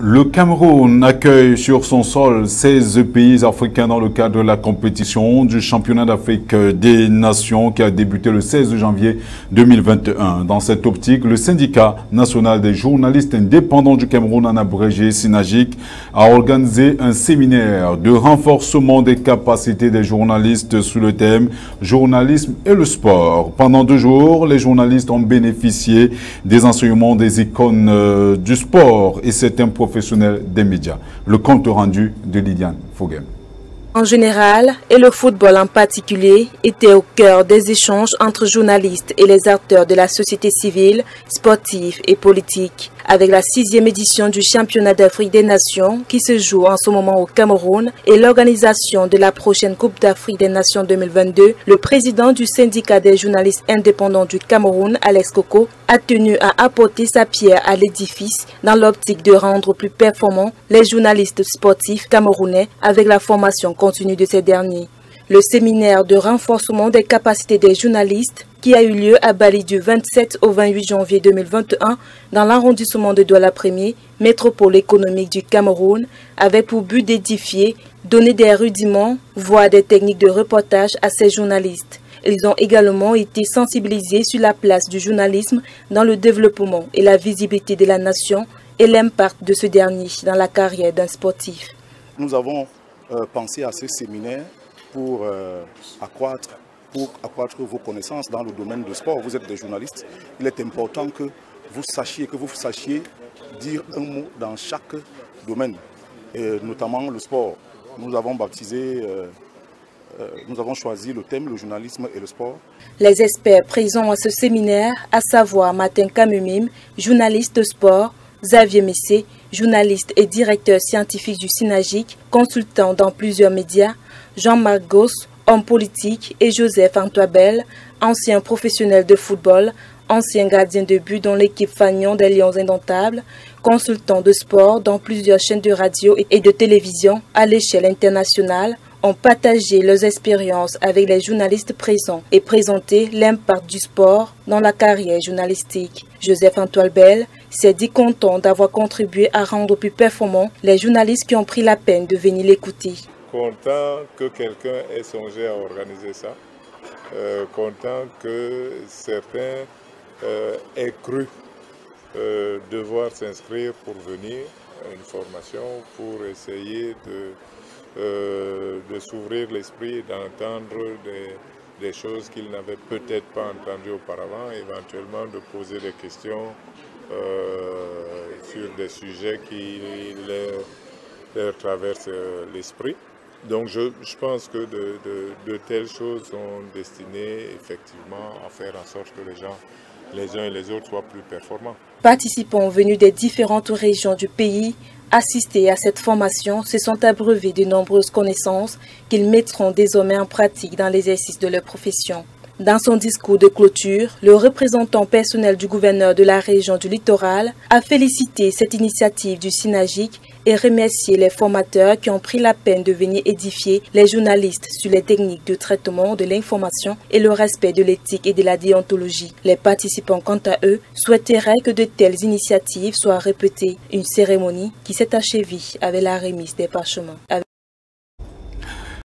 Le Cameroun accueille sur son sol 16 pays africains dans le cadre de la compétition du championnat d'Afrique des Nations qui a débuté le 16 janvier 2021. Dans cette optique, le syndicat national des journalistes indépendants du Cameroun, en abrégé SYNAJIC, a organisé un séminaire de renforcement des capacités des journalistes sous le thème « Journalisme et le sport ». Pendant 2 jours, les journalistes ont bénéficié des enseignements des icônes du sport et certains professionnels des médias. Le compte rendu de Lydiane Foghem. En général, et le football en particulier, était au cœur des échanges entre journalistes et les acteurs de la société civile, sportive et politique. Avec la 6e édition du championnat d'Afrique des Nations qui se joue en ce moment au Cameroun et l'organisation de la prochaine Coupe d'Afrique des Nations 2022, le président du syndicat des journalistes indépendants du Cameroun, Alex Koko, a tenu à apporter sa pierre à l'édifice dans l'optique de rendre plus performants les journalistes sportifs camerounais avec la formation continue de ces derniers. Le séminaire de renforcement des capacités des journalistes qui a eu lieu à Bali du 27 au 28 janvier 2021 dans l'arrondissement de Douala-Premier, métropole économique du Cameroun, avait pour but d'édifier, donner des rudiments, voire des techniques de reportage à ces journalistes. Ils ont également été sensibilisés sur la place du journalisme dans le développement et la visibilité de la nation et l'impact de ce dernier dans la carrière d'un sportif. Nous avons pensé à ce séminaire pour accroître vos connaissances dans le domaine du sport. Vous êtes des journalistes. Il est important que vous sachiez dire un mot dans chaque domaine, et notamment le sport. Nous avons choisi le thème, le journalisme et le sport. Les experts présents à ce séminaire, à savoir Martin Kamumim, journaliste de sport, Xavier Messé, journaliste et directeur scientifique du SYNAJIC, consultant dans plusieurs médias, Jean-Marc Goss, homme politique, et Joseph Antoine, ancien professionnel de football, ancien gardien de but dans l'équipe Fagnon des Lions Indomptables, consultant de sport dans plusieurs chaînes de radio et de télévision à l'échelle internationale, ont partagé leurs expériences avec les journalistes présents et présenté l'impact du sport dans la carrière journalistique. Joseph Antoine s'est dit content d'avoir contribué à rendre plus performants les journalistes qui ont pris la peine de venir l'écouter. Content que quelqu'un ait songé à organiser ça, content que certains aient cru devoir s'inscrire pour venir à une formation, pour essayer de s'ouvrir l'esprit et d'entendre des choses qu'ils n'avaient peut-être pas entendues auparavant, éventuellement de poser des questions sur des sujets qui leur traversent l'esprit. Donc je pense que de telles choses sont destinées effectivement à faire en sorte que les gens, les uns et les autres, soient plus performants. Participants venus des différentes régions du pays, assistés à cette formation, se sont abreuvés de nombreuses connaissances qu'ils mettront désormais en pratique dans l'exercice de leur profession. Dans son discours de clôture, le représentant personnel du gouverneur de la région du Littoral a félicité cette initiative du SYNAJIC et remercié les formateurs qui ont pris la peine de venir édifier les journalistes sur les techniques de traitement de l'information et le respect de l'éthique et de la déontologie. Les participants, quant à eux, souhaiteraient que de telles initiatives soient répétées. Une cérémonie qui s'est achevée avec la remise des parchemins.